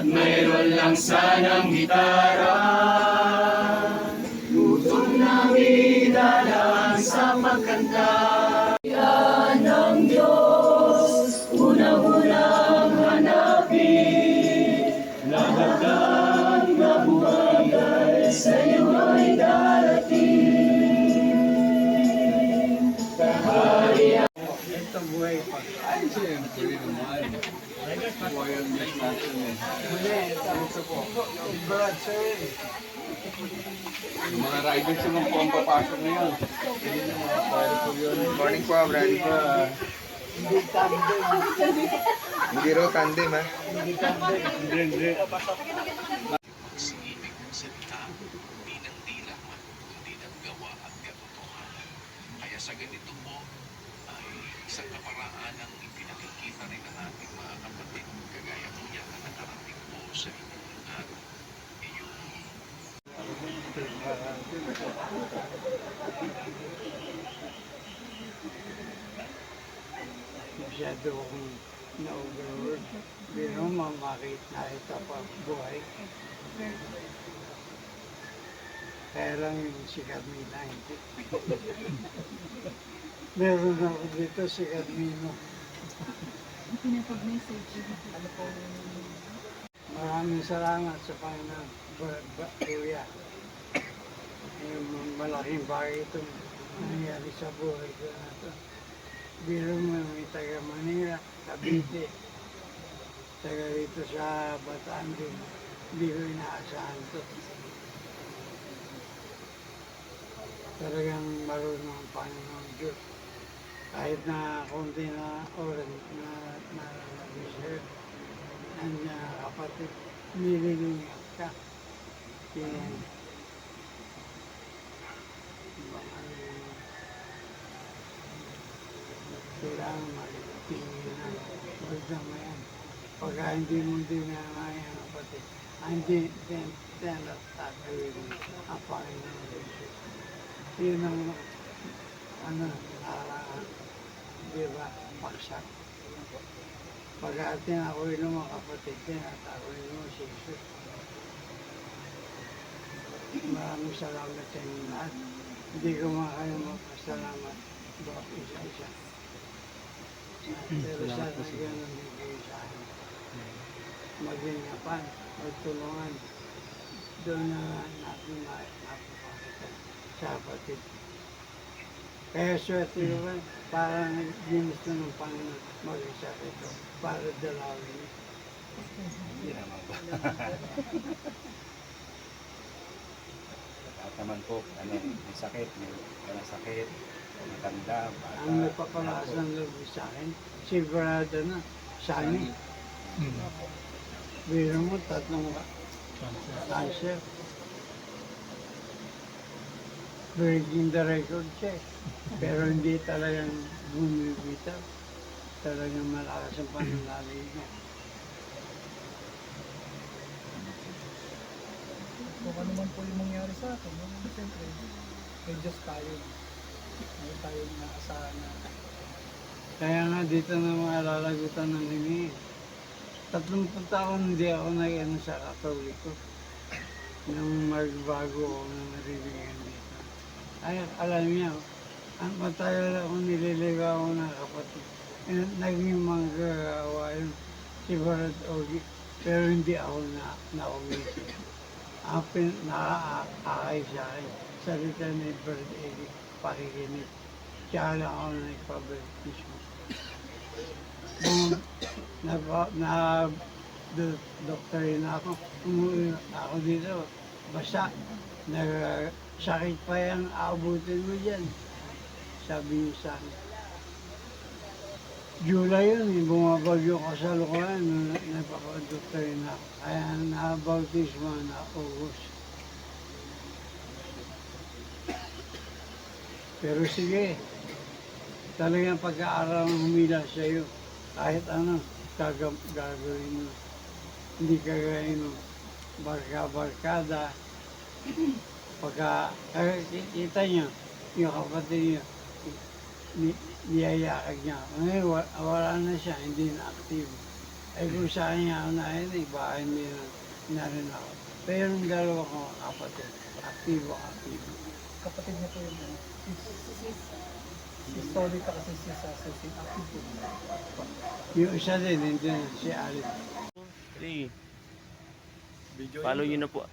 mayroon lang sanang gitara. Tutong namin dalaan sa pagkanta. Yan ang Diyos, unang-unang hanapin. Lahat ng nabuhay ay sa iyo ay darating. Kaharian. Ito buhay pa. Ay, siyempre naman. Buhay ang Diyos natin eh. Muli, ito po. Brad, sir. Yung mga riders naman po ang papasok ngayon. Morning po, Brad. Hindi tandem. Hindi raw tandem, ha? Hindi tandem. Hindi. Pag-ibig ng salita, di ng tila man, kundi ng gawa at katotohanan. Kaya sa ganito po, ay isang kaparaan ang ipinakikita rin ng ating mga kapatid, kagaya po yan na nakarating po sa inyong at iyong Masyado akong na-overwork. Pero nakita pa buhay. Kaya lang yung si Carmina hindi. Meron ako dito si Carmino. Pinapag-message. Ano po? Maraming salamat sa Panginoon. Kuya. Yung malaking bagay itong nangyari sa buhay ko na ito. Biro mo may taga Manila, Cavite. Taga dito sa Bataan din. Hindi ko inaasahan ito. Talagang marunong ang Panginoon Diyos. Kahit na konti na oras na reserve, nandiyan kapatid, nililinig ka. Kailangan magtingin na magdamayan. Pagka hindi mo dinamayan kapatid, hindi tatagawin ang Panginoon Diyos. Yun ang di ba, paksak. Pagka tinakoy ng mga kapatid, tinatakoy mo si Jesus. Maraming salamat sa inyo lahat. Hindi ko makakaya magpasalamat bawat isa-isa. Pero sana ganun bigay sa akin. Maghingapan, magtulungan. Doon na natin mapapakita sa kapatid. Kaya swerte ko ba, parang ginusto ng Panginoon mag-isa ito para dalawin. Hindi naman ba? At naman po, may sakit, may walang sakit, matanda, bata. Ang nagpapalakas ng loob sa akin, si Brada na, Sani. Biro mo, 3 cancer. Breaking the record siya. Pero hindi talagang bumibitaw. Talagang malakas ang pananali niya. Kung ano man po yung mangyari sa akin, siyempre, may Diyos tayo. May tayong naasahan na. Kaya nga dito na mga lalagutan ng hini. 30 taon hindi ako nag-ano sa Katoliko. Nung magbago ako na naririgan dito. Ay, alam niya, ang matagal ako nililigaw ako ng kapatid. Naging manggagawa yun si Barad Ogi. Pero hindi ako na-umisi. Ang nakakakay sa akin, salita ni Barad Ogi, pakikinig. Siya lang ako na nagpabaptismo. Na-doctorin ako, umuwi ako dito, basta sakit pa yung aabutin mo dyan. Sabi niya sa akin. July yun, bumabagyo ka sa Lukuan, nagpapag-doctorin ako. Kaya na-bautismo na August. Pero sige, talagang pag-aaral ng humila sa iyo. Kahit ano, gagawin mo. Hindi kagayin mo. Barka-barkada. Pagka kita niyo, yung kapatid niyo, niyayakag niya. Ngayon, wala na siya, hindi na aktibo. Ay kung sa kanya unahin, bahay na rin ako. Pero yung dalawa ko kapatid, aktibo. Kapatid niya po yung ano. Si Solid at kasi si Susi. Active po. Yung isa din, hindi na, si Alip. Follow nyo na po